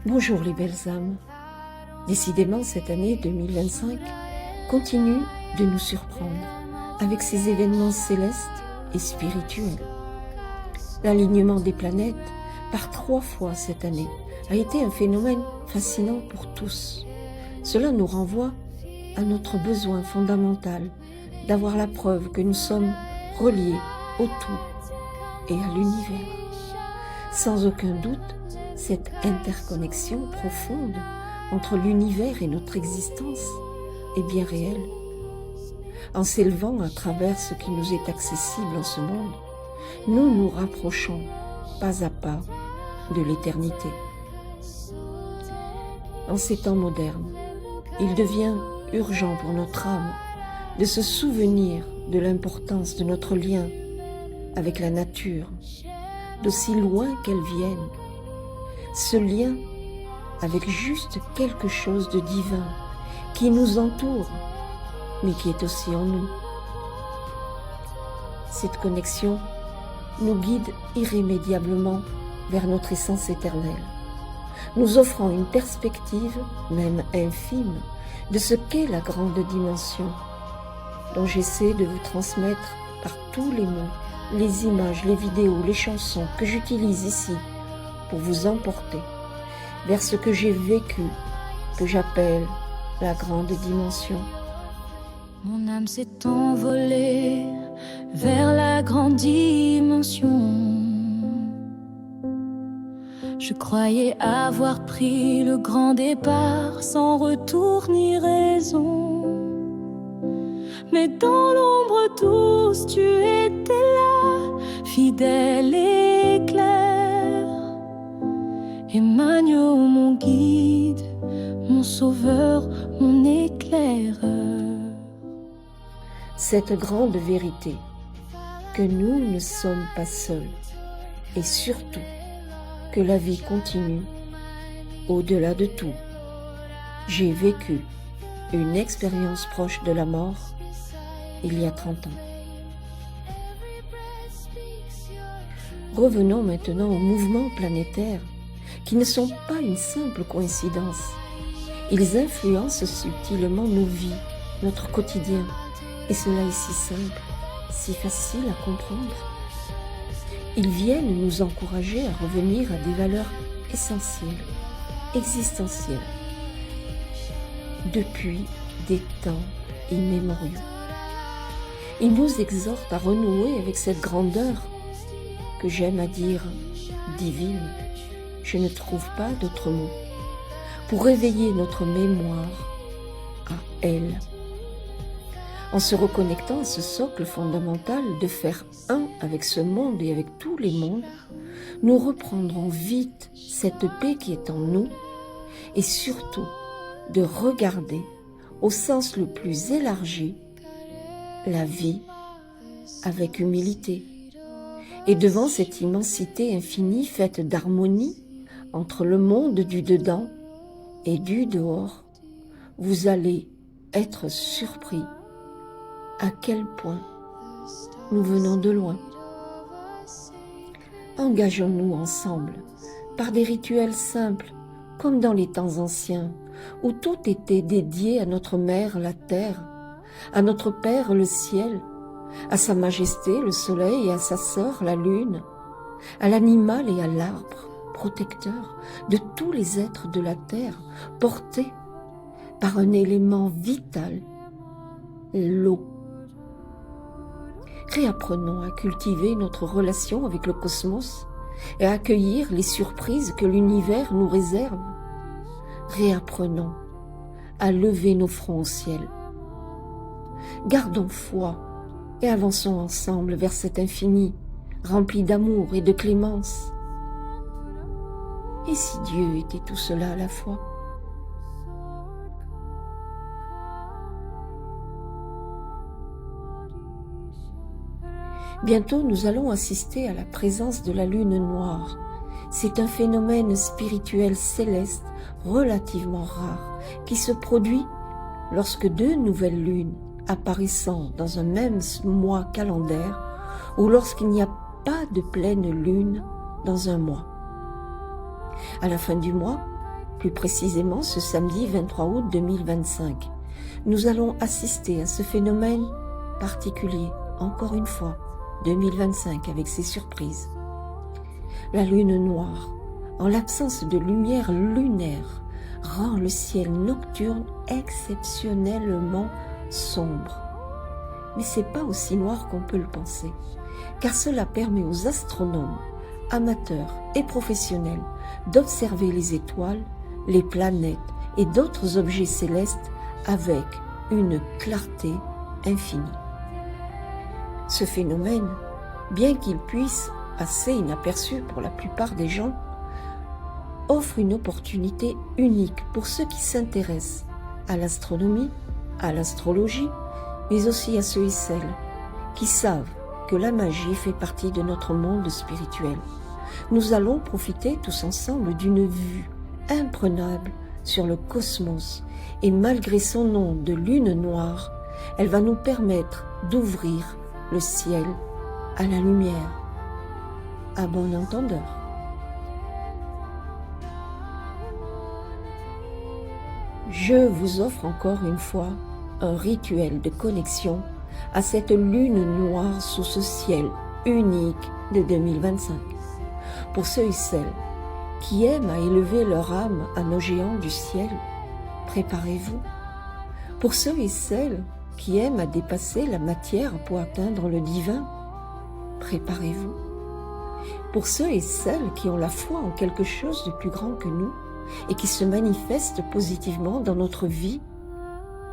Bonjour les belles âmes. Décidément, cette année 2025 continue de nous surprendre avec ses événements célestes et spirituels. L'alignement des planètes par 3 fois cette année a été un phénomène fascinant pour tous. Cela nous renvoie à notre besoin fondamental d'avoir la preuve que nous sommes reliés au tout et à l'univers. Sans aucun doute, cette interconnexion profonde entre l'univers et notre existence est bien réelle. En s'élevant à travers ce qui nous est accessible en ce monde, nous nous rapprochons pas à pas de l'éternité. En ces temps modernes, il devient urgent pour notre âme de se souvenir de l'importance de notre lien avec la nature, d'aussi loin qu'elle vienne. Ce lien avec juste quelque chose de divin qui nous entoure, mais qui est aussi en nous. Cette connexion nous guide irrémédiablement vers notre essence éternelle, nous offrant une perspective, même infime, de ce qu'est la grande dimension, dont j'essaie de vous transmettre par tous les mots, les images, les vidéos, les chansons que j'utilise ici pour vous emporter vers ce que j'ai vécu, que j'appelle la grande dimension. Mon âme s'est envolée vers la grande dimension. Je croyais avoir pris le grand départ sans retour ni raison. Mais dans l'ombre douce, tu étais là, fidèle et clair. Emmanuel, mon guide, mon sauveur, mon éclaireur. Cette grande vérité, que nous ne sommes pas seuls, et surtout que la vie continue au-delà de tout. J'ai vécu une expérience proche de la mort il y a 30 ans. Revenons maintenant aux mouvements planétaires qui ne sont pas une simple coïncidence. Ils influencent subtilement nos vies, notre quotidien. Et cela est si simple, si facile à comprendre. Ils viennent nous encourager à revenir à des valeurs essentielles, existentielles, depuis des temps immémoriaux. Ils nous exhortent à renouer avec cette grandeur que j'aime à dire divine. Je ne trouve pas d'autre mot pour réveiller notre mémoire à elle. En se reconnectant à ce socle fondamental de faire un avec ce monde et avec tous les mondes, nous reprendrons vite cette paix qui est en nous et surtout de regarder au sens le plus élargi la vie avec humilité. Et devant cette immensité infinie faite d'harmonie entre le monde du dedans et du dehors, vous allez être surpris à quel point nous venons de loin. Engageons-nous ensemble par des rituels simples, comme dans les temps anciens, où tout était dédié à notre mère la terre, à notre père le ciel, à sa majesté le soleil et à sa sœur la lune, à l'animal et à l'arbre, protecteur de tous les êtres de la terre, portés par un élément vital, l'eau. Réapprenons à cultiver notre relation avec le cosmos et à accueillir les surprises que l'univers nous réserve. Réapprenons à lever nos fronts au ciel. Gardons foi et avançons ensemble vers cet infini rempli d'amour et de clémence. Et si Dieu était tout cela à la fois ? Bientôt, nous allons assister à la présence de la lune noire. C'est un phénomène spirituel céleste relativement rare qui se produit lorsque 2 nouvelles lunes apparaissant dans un même mois calendaire ou lorsqu'il n'y a pas de pleine lune dans un mois. À la fin du mois, plus précisément ce samedi 23 août 2025, nous allons assister à ce phénomène particulier, encore une fois, 2025 avec ses surprises. La lune noire, en l'absence de lumière lunaire, rend le ciel nocturne exceptionnellement sombre. Mais c'est pas aussi noir qu'on peut le penser, car cela permet aux astronomes, amateurs et professionnels d'observer les étoiles, les planètes et d'autres objets célestes avec une clarté infinie. Ce phénomène, bien qu'il puisse passer inaperçu pour la plupart des gens, offre une opportunité unique pour ceux qui s'intéressent à l'astronomie, à l'astrologie, mais aussi à ceux et celles qui savent que la magie fait partie de notre monde spirituel. Nous allons profiter tous ensemble d'une vue imprenable sur le cosmos et malgré son nom de lune noire, elle va nous permettre d'ouvrir le ciel à la lumière. À bon entendeur. Je vous offre encore une fois un rituel de connexion à cette lune noire sous ce ciel unique de 2025. Pour ceux et celles qui aiment à élever leur âme à nos géants du ciel, préparez-vous. Pour ceux et celles qui aiment à dépasser la matière pour atteindre le divin, préparez-vous. Pour ceux et celles qui ont la foi en quelque chose de plus grand que nous et qui se manifestent positivement dans notre vie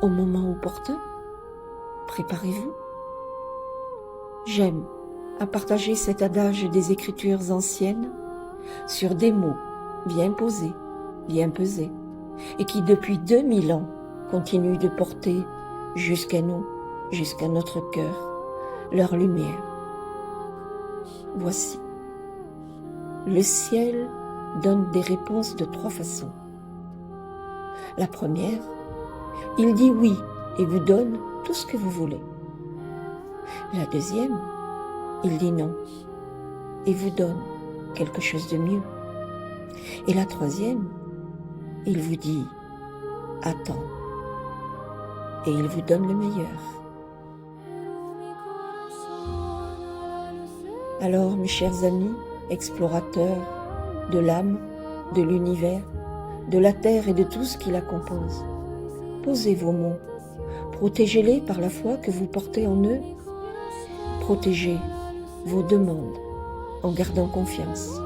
au moment opportun, préparez-vous. J'aime à partager cet adage des Écritures anciennes sur des mots bien posés, bien pesés, et qui depuis 2000 ans continuent de porter jusqu'à nous, jusqu'à notre cœur, leur lumière. Voici. Le ciel donne des réponses de 3 façons. La première, il dit oui et vous donne tout ce que vous voulez. La deuxième, il dit non et vous donne quelque chose de mieux. Et la troisième, il vous dit attends et il vous donne le meilleur. Alors, mes chers amis, explorateurs de l'âme, de l'univers, de la terre et de tout ce qui la compose, posez vos mots, protégez-les par la foi que vous portez en eux, protégez vos demandes en gardant confiance.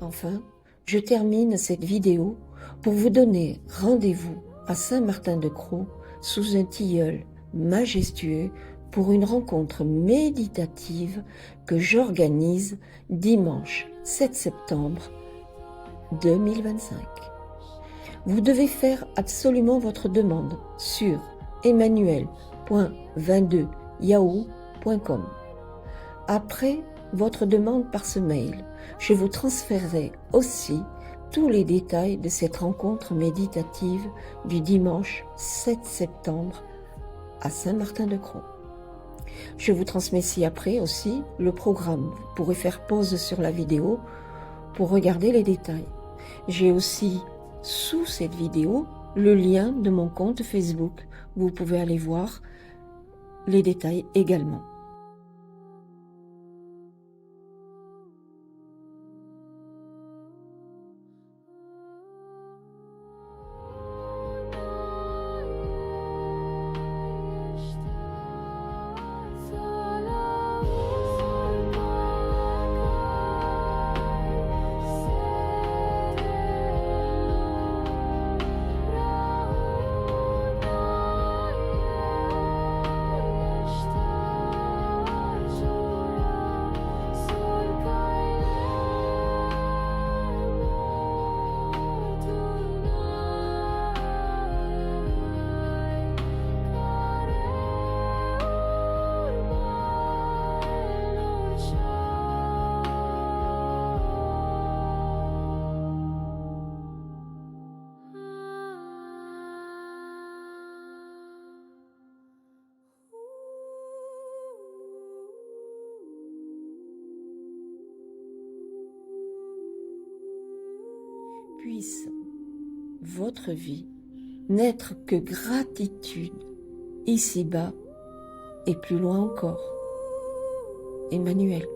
Enfin, je termine cette vidéo pour vous donner rendez-vous à Saint-Martin-de-Crau sous un tilleul majestueux pour une rencontre méditative que j'organise dimanche 7 septembre 2025. Vous devez faire absolument votre demande sur emmanuel.22yahoo.com. Après votre demande par ce mail, je vous transférerai aussi tous les détails de cette rencontre méditative du dimanche 7 septembre à Saint-Martin-de-Crau. Je vous transmets ci-après aussi le programme. Vous pourrez faire pause sur la vidéo pour regarder les détails. J'ai aussi sous cette vidéo le lien de mon compte Facebook. Vous pouvez aller voir les détails également. puisse votre vie n'être que gratitude ici-bas et plus loin encore. Emmanuel.